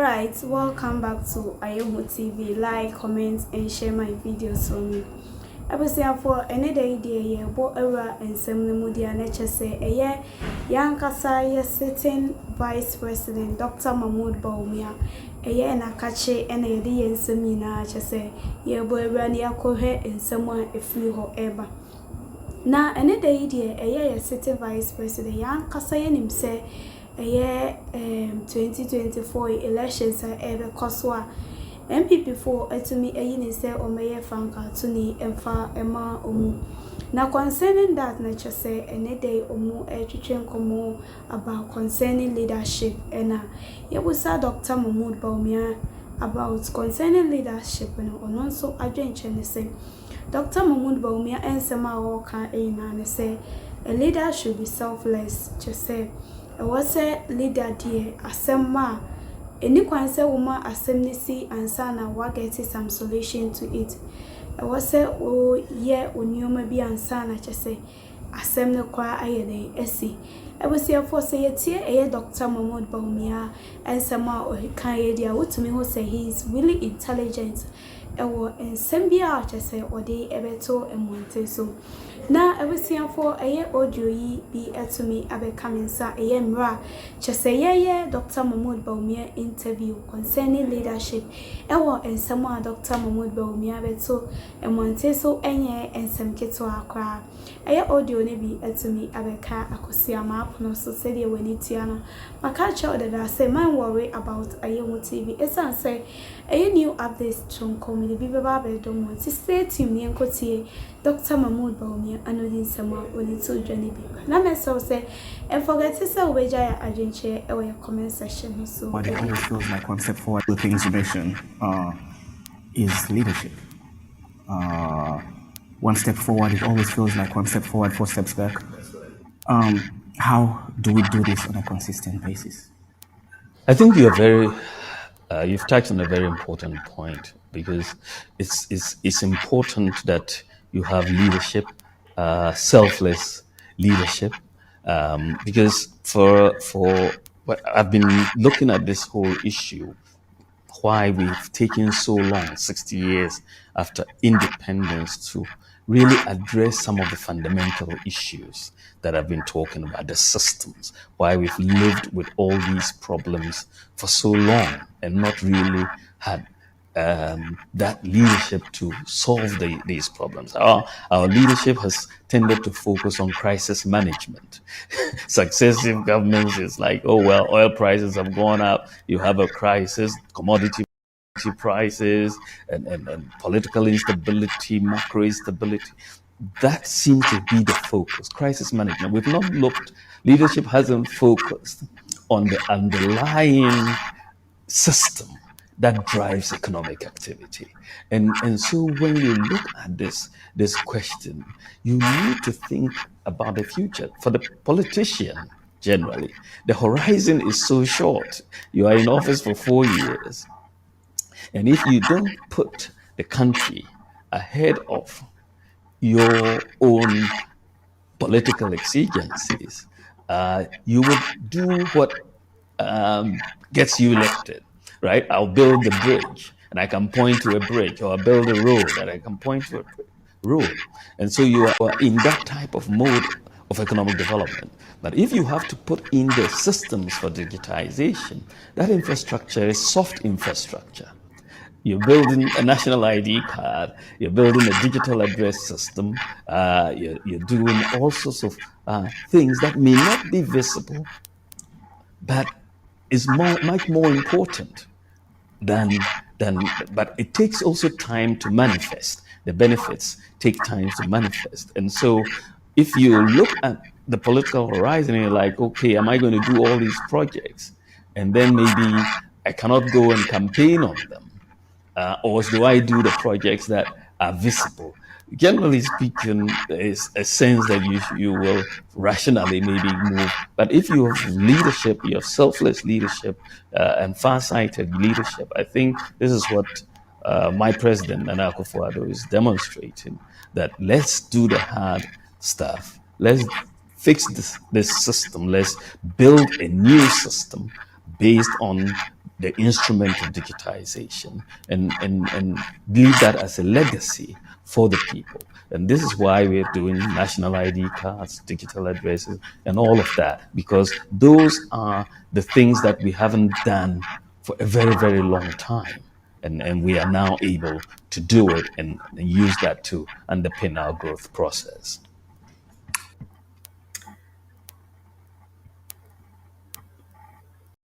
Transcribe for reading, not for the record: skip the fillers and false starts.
Alright, welcome back to Ayomu TV. Like, comment, and share my videos for me. For any day, dear, bo era and some media nature say a year. Young Kasa, sitting Vice President Dr. Bawumia, a year and a catchy and a day and semina, say, ye boy ran your cohe and someone a free however. Now, any day, dear, a year sitting Vice President Young Kasa and him say. 2024 elections ebe koswa MPP4 etumi eyini se omeye franka tuni emfa ema omu na concerning that na chese enede omu etwetwe nkomo about concerning leadership ena yebusa Dr. Bawumia about concerning leadership no ono nso adwenche ne se Dr. Bawumia ensema wo kan eyina ne se a leader should be selfless chese was a leader dear asema any kwanse woman assemnisi and sana wa get some solution to it. Was a oh yeah onyoma bi ansana chese assemne kwa ayede esi. I was here for say a Dr. Bawumia and sama or kan yedia wotumi ho say he is really intelligent. Ewo ensembia chese ode ebeto emonte so. Na I was here for a audio yi be etumi abe coming sa a mra chese ye Dr. Bawumia interview concerning leadership. Ewo ensema Dr. Bawumia beto emonte so enye ensem keto akra. A audio ne bi etumi abeka akosia map no so said you when it's yana. My culture that I say man worry about Ayomu TV. It's say a new updates to come the Biba Babe don't want to stay to me and Cotier Dr. Bawumia and within summer when it's so journey big. Now myself say and forget to say Wejaya Agency or your comment section so what it always feels like one step forward with things you mention is leadership. One step forward, it always feels like one step forward, 4 steps back. How do we do this on a consistent basis? I think you've touched on a very important point because it's important that you have leadership, selfless leadership, because for what I've been looking at this whole issue, why we've taken so long, 60 years after independence, to really address some of the fundamental issues that I've been talking about, the systems, why we've lived with all these problems for so long and not really had that leadership to solve these problems. Our leadership has tended to focus on crisis management. Successive governments is like, oh, well, oil prices have gone up, you have a crisis, commodity prices, and political instability, macro instability. That seems to be the focus, crisis management. We've not looked, leadership hasn't focused on the underlying system that drives economic activity. And so when you look at this question, you need to think about the future. For the politician, generally, the horizon is so short. You are in office for 4 years. And if you don't put the country ahead of your own political exigencies, you will do what gets you elected, right? I'll build the bridge and I can point to a bridge, or I'll build a road and I can point to a road. And so you are in that type of mode of economic development. But if you have to put in the systems for digitization, that infrastructure is soft infrastructure. You're building a national ID card, you're building a digital address system, you're doing all sorts of things that may not be visible, but is much more important but it takes also time to manifest. The benefits take time to manifest. And so if you look at the political horizon and you're like, okay, am I going to do all these projects? And then maybe I cannot go and campaign on them. Or do I do the projects that are visible? Generally speaking, there is a sense that you will rationally maybe move. But if you have leadership, you have selfless leadership and far-sighted leadership, I think this is what my president, Nana Akufo-Addo, is demonstrating, that let's do the hard stuff. Let's fix this system. Let's build a new system based on the instrument of digitization, and leave that as a legacy for the people. And this is why we're doing national ID cards, digital addresses, and all of that, because those are the things that we haven't done for a very, very long time. And we are now able to do it and use that to underpin our growth process.